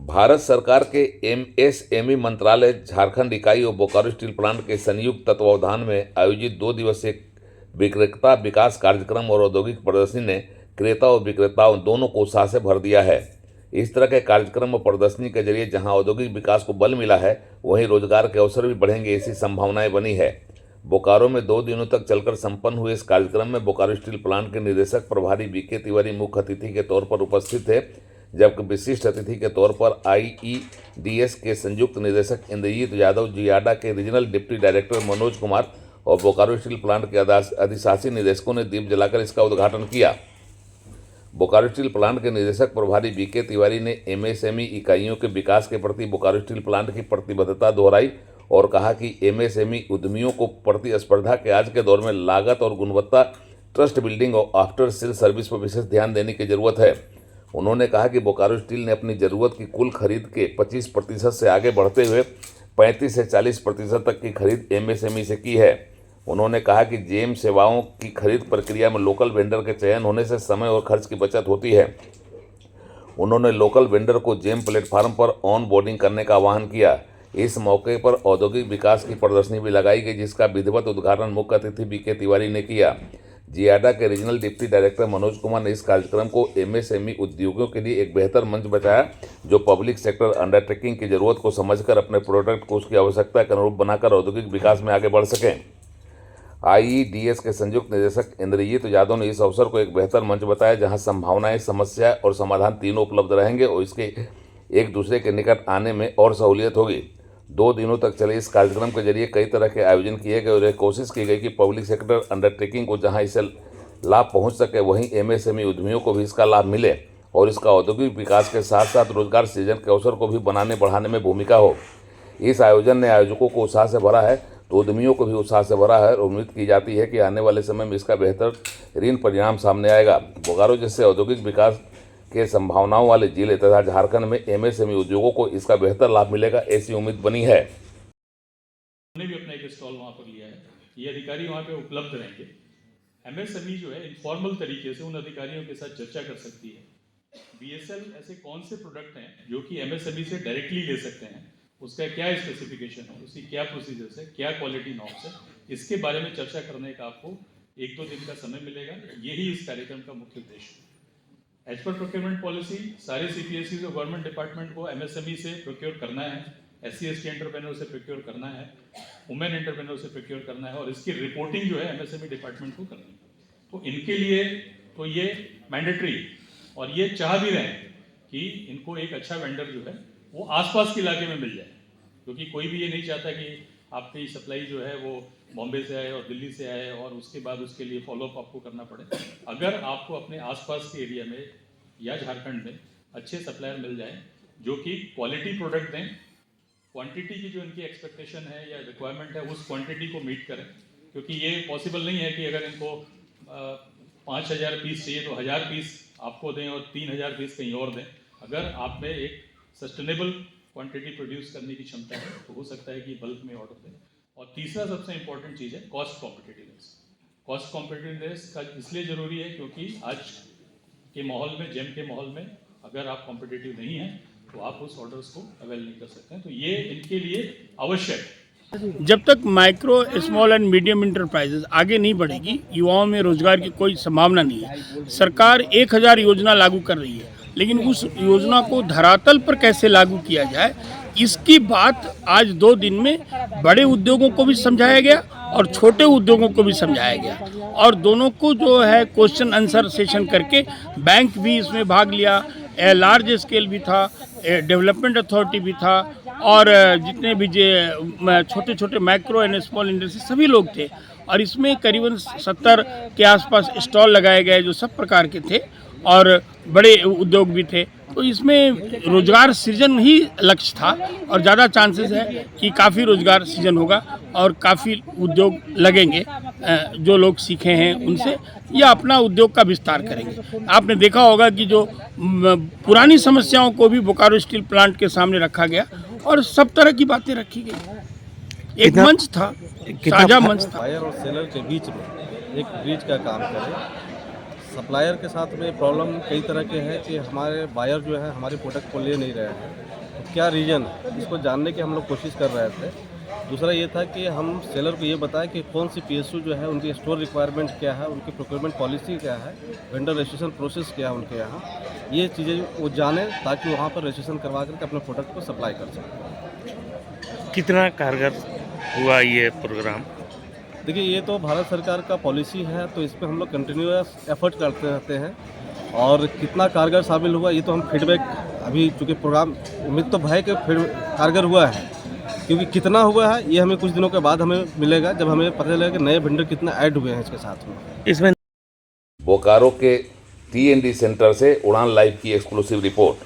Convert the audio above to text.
भारत सरकार के एमएसएमई मंत्रालय झारखंड इकाई और बोकारो स्टील प्लांट के संयुक्त तत्वावधान में आयोजित 2 दिवसीय विक्रेता विकास कार्यक्रम और औद्योगिक प्रदर्शनी ने क्रेता और विक्रेताओं दोनों को उत्साह से भर दिया है। इस तरह के कार्यक्रम और प्रदर्शनी के जरिए जहां औद्योगिक विकास को बल मिला है, वहीं रोजगार के अवसर भी बढ़ेंगे, ऐसी संभावनाएं बनी है। बोकारो में 2 दिनों तक चलकर संपन्न हुए इस कार्यक्रम में बोकारो स्टील प्लांट के निदेशक प्रभारी बीके तिवारी मुख्य अतिथि के तौर पर उपस्थित थे, जबकि विशिष्ट अतिथि के तौर पर आईईडीएस के संयुक्त निदेशक इंद्रजीत यादव, जियाडा के regional deputy director Manoj Kumar और बोकारो स्टील प्लांट के अधिशासी निदेशकों ने दीप जलाकर इसका उद्घाटन किया। बोकारो स्टील प्लांट के निदेशक प्रभारी बीके तिवारी ने एमएसएमई इकाइयों के विकास के प्रति बोकारो स्टील प्लांट की प्रतिबद्धता दोहराई और कहा कि एमएसएमई उद्यमियों को प्रतिस्पर्धा के आज के दौर में लागत और गुणवत्ता, ट्रस्ट बिल्डिंग और आफ्टर सेल सर्विस पर विशेष ध्यान देने की जरूरत है। उन्होंने कहा कि बोकारो स्टील ने अपनी ज़रूरत की कुल खरीद के 25% से आगे बढ़ते हुए 35 से 40% तक की खरीद एमएसएमई से की है। उन्होंने कहा कि जेम सेवाओं की खरीद प्रक्रिया में लोकल वेंडर के चयन होने से समय और खर्च की बचत होती है। उन्होंने लोकल वेंडर को जेम प्लेटफार्म पर ऑन बोर्डिंग करने का आह्वान किया। इस मौके पर औद्योगिक विकास की प्रदर्शनी भी लगाई गई, जिसका विधिवत उद्घाटन मुख्य अतिथि बीके तिवारी ने किया। जियाडा के regional deputy director Manoj Kumar ने इस कार्यक्रम को एमएसएमई उद्योगों के लिए एक बेहतर मंच बताया, जो पब्लिक सेक्टर अंडरटेकिंग की जरूरत को समझकर अपने प्रोडक्ट को उसकी आवश्यकता के अनुरूप बनाकर औद्योगिक विकास में आगे बढ़ सकें। आईईडीएस के संयुक्त निदेशक इंद्रजीत यादव ने इस अवसर को एक बेहतर मंच बताया, जहां संभावनाएं, समस्या और समाधान तीनों उपलब्ध रहेंगे और इसके एक दूसरे के निकट आने में और सहूलियत होगी। 2 दिनों तक चले इस कार्यक्रम के जरिए कई तरह के आयोजन किए गए और यह कोशिश की गई कि पब्लिक सेक्टर अंडरटेकिंग को जहां इससे लाभ पहुंच सके, वहीं एमएसएमई उद्यमियों को भी इसका लाभ मिले और इसका औद्योगिक विकास के साथ साथ रोजगार सृजन के अवसर को भी बनाने बढ़ाने में भूमिका हो। इस आयोजन ने आयोजकों को उत्साह से भरा है तो उद्यमियों को भी उत्साह से भरा है और उम्मीद की जाती है कि आने वाले समय में इसका बेहतरीन परिणाम सामने आएगा। बोकारो जैसे औद्योगिक विकास के संभावनाओं वाले जिले तथा झारखंड में एमएसएमई उद्योगों को इसका बेहतर लाभ मिलेगा, ऐसी उम्मीद बनी है। उन्होंने भी अपना एक स्टॉल वहाँ पर लिया है, ये अधिकारी वहाँ पे उपलब्ध रहेंगे। एमएसएमई जो है इनफॉर्मल तरीके से उन अधिकारियों के साथ चर्चा कर सकती है। बीएसएल ऐसे कौन से प्रोडक्ट हैं जो कि एमएसएमई से डायरेक्टली ले सकते हैं, उसका क्या स्पेसिफिकेशन है, उसकी क्या प्रोसीजर्स है, क्या क्वालिटी नॉर्म्स है, इसके बारे में चर्चा करने का आपको 1-2 दिन का समय मिलेगा। यही इस कार्यक्रम का मुख्य उद्देश्य है। एज पर प्रोक्योरमेंट पॉलिसी सारे सीपीएससी और गवर्नमेंट डिपार्टमेंट को एमएसएमई से प्रोक्योर करना है, SC/ST एंटरप्रेन्योर से प्रोक्योर करना है, वुमेन एंटरप्रेन्योर से प्रोक्योर करना है और इसकी रिपोर्टिंग जो है एमएसएमई डिपार्टमेंट को करनी है। तो इनके लिए तो ये मैंडेटरी और ये चाह भी रहे हैं कि इनको एक अच्छा वेंडर जो है वो आसपास के इलाके में मिल जाए, क्योंकि कोई भी ये नहीं चाहता कि आपकी सप्लाई जो है वो बॉम्बे से आए और दिल्ली से आए और उसके बाद उसके लिए फॉलोअप आपको करना पड़े। अगर आपको अपने आसपास के एरिया में या झारखंड में अच्छे सप्लायर मिल जाएं जो कि क्वालिटी प्रोडक्ट दें, क्वांटिटी की जो इनकी एक्सपेक्टेशन है या रिक्वायरमेंट है उस क्वांटिटी को मीट करें, क्योंकि ये पॉसिबल नहीं है कि अगर इनको 5000 पीस चाहिए तो 1000 पीस आपको दें और 3000 पीस कहीं और दें। अगर आप में एक सस्टेनेबल क्वांटिटी प्रोड्यूस करने की क्षमता है तो हो सकता है कि बल्क में ऑर्डर दें। और तीसरा सबसे इंपॉर्टेंट चीज़ है कॉस्ट कॉम्पिटिटिवनेस। कॉस्ट कॉम्पिटिटिवनेस का इसलिए ज़रूरी है क्योंकि आज के माहौल में, जेम के माहौल में, अगर आप कॉम्पिटिटिव नहीं हैं तो आप उस ऑर्डर्स को अवेल नहीं कर सकते हैं। तो ये इनके लिए आवश्यक है। जब तक micro, small and medium enterprises आगे नहीं बढ़ेगी, युवाओं में रोजगार की कोई संभावना नहीं है। सरकार 1000 योजना लागू कर रही है, लेकिन उस योजना को धरातल पर कैसे लागू किया जाए, इसकी बात आज 2 दिन में बड़े उद्योगों को भी समझाया गया और छोटे उद्योगों को भी समझाया गया और दोनों को जो है क्वेश्चन आंसर सेशन करके बैंक भी इसमें भाग लिया, लार्ज स्केल भी था, डेवलपमेंट अथॉरिटी भी था और जितने भी छोटे छोटे माइक्रो एंड स्मॉल इंडस्ट्री सभी लोग थे और इसमें करीबन 70 के आसपास स्टॉल लगाए गए जो सब प्रकार के थे और बड़े उद्योग भी थे। तो इसमें रोजगार सृजन ही लक्ष्य था और ज़्यादा चांसेस है कि काफ़ी रोजगार सृजन होगा और काफ़ी उद्योग लगेंगे जो लोग सीखे हैं उनसे या अपना उद्योग का विस्तार करेंगे। आपने देखा होगा कि जो पुरानी समस्याओं को भी बोकारो स्टील प्लांट के सामने रखा गया और सब तरह की बातें रखी गई। एक मंच था, साझा मंच था। बायर और सेलर के बीच में एक ब्रिज का काम करे, सप्लायर के साथ में प्रॉब्लम कई तरह के हैं कि हमारे बायर जो है हमारे प्रोडक्ट को ले नहीं रहे हैं। तो क्या रीज़न, इसको जानने की हम लोग कोशिश कर रहे थे। दूसरा ये था कि हम सेलर को ये बताएं कि कौन सी PSU जो है उनकी स्टोर रिक्वायरमेंट क्या है, उनकी प्रोक्योरमेंट पॉलिसी क्या है, वेंडर रजिस्ट्रेशन प्रोसेस क्या है उनके यहाँ, ये चीज़ें वो जाने ताकि वहाँ पर रजिस्ट्रेशन करवा करके अपने प्रोडक्ट को सप्लाई कर सकें। कितना कारगर हुआ ये प्रोग्राम? देखिए, ये तो भारत सरकार का पॉलिसी है, तो इस पर हम लोग कंटिन्यूअस एफर्ट करते रहते हैं और कितना कारगर शामिल हुआ ये तो हम फीडबैक अभी चूँकि प्रोग्राम उम्मीद तो है कि कारगर हुआ है, क्योंकि कितना हुआ है ये हमें कुछ दिनों के बाद हमें मिलेगा जब हमें पता चलेगा कि नए वेंडर कितना ऐड हुए हैं इसके साथ में। इसमें बोकारो के TND सेंटर से उड़ान लाइव की एक्सक्लूसिव रिपोर्ट।